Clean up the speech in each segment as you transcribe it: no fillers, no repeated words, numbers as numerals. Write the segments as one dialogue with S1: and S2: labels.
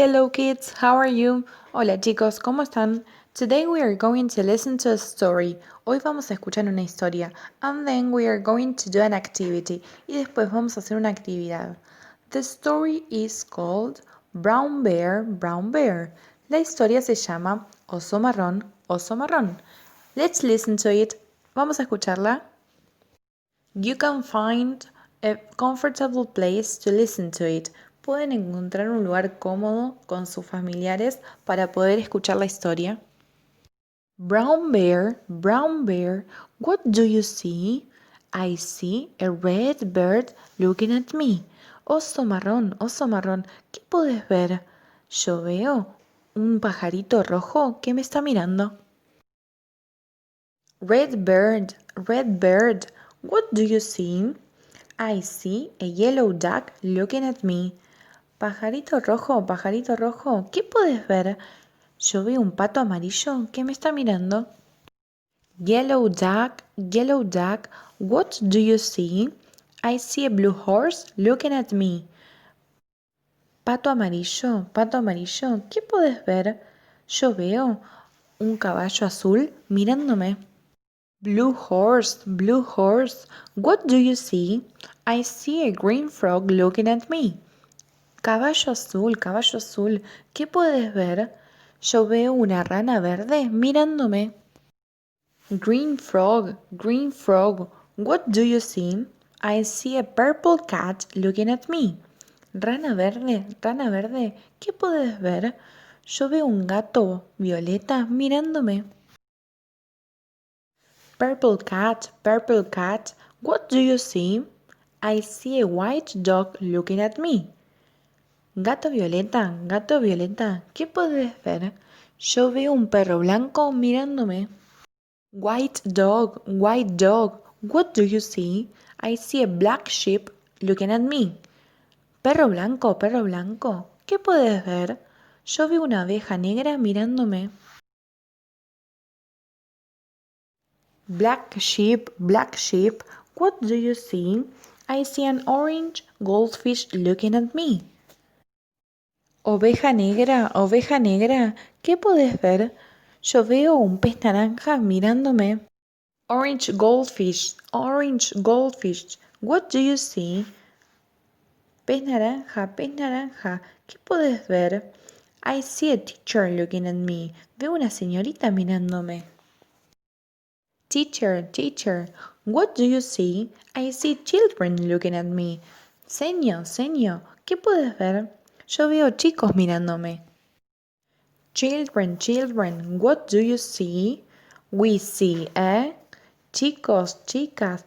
S1: Hello kids, how are you? Hola chicos, ¿cómo están? Today we are going to listen to a story. Hoy vamos a escuchar una historia. And then we are going to do an activity. Y después vamos a hacer una actividad. The story is called Brown Bear, Brown Bear. La historia se llama Oso Marrón, Oso Marrón. Let's listen to it. Vamos a escucharla. You can find a comfortable place to listen to it. Pueden encontrar un lugar cómodo con sus familiares para poder escuchar la historia. Brown bear, what do you see? I see a red bird looking at me. Oso marrón, ¿qué puedes ver? Yo veo un pajarito rojo que me está mirando. Red bird, what do you see? I see a yellow duck looking at me. Pajarito rojo, ¿qué puedes ver? Yo veo un pato amarillo que me está mirando. Yellow duck, what do you see? I see a blue horse looking at me. Pato amarillo, ¿qué puedes ver? Yo veo un caballo azul mirándome. Blue horse, what do you see? I see a green frog looking at me. Caballo azul, ¿qué puedes ver? Yo veo una rana verde mirándome. Green frog, what do you see? I see a purple cat looking at me. Rana verde, ¿qué puedes ver? Yo veo un gato violeta mirándome. Purple cat, what do you see? I see a white dog looking at me. Gato violeta, ¿qué puedes ver? Yo veo un perro blanco mirándome. White dog, what do you see? I see a black sheep looking at me. Perro blanco, ¿qué puedes ver? Yo veo una abeja negra mirándome. Black sheep, what do you see? I see an orange goldfish looking at me. Oveja negra, ¿qué puedes ver? Yo veo un pez naranja mirándome. Orange goldfish, what do you see? Pez naranja, ¿qué puedes ver? I see a teacher looking at me. Veo una señorita mirándome. Teacher, what do you see? I see children looking at me. Seño, ¿qué puedes ver? Yo veo chicos mirándome. Children, what do you see? We see chicos, chicas,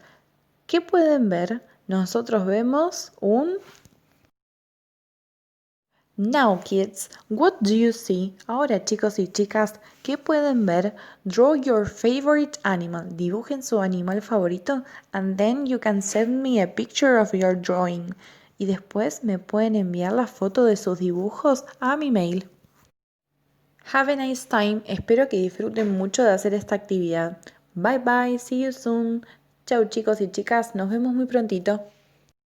S1: ¿qué pueden ver? Nosotros vemos un... Now kids, what do you see? Ahora chicos y chicas, ¿qué pueden ver? Draw your favorite animal. Dibujen su animal favorito and then you can send me a picture of your drawing. Y después me pueden enviar la foto de sus dibujos a mi mail. Have a nice time. Espero que disfruten mucho de hacer esta actividad. Bye bye, see you soon. Chau chicos y chicas, nos vemos muy prontito.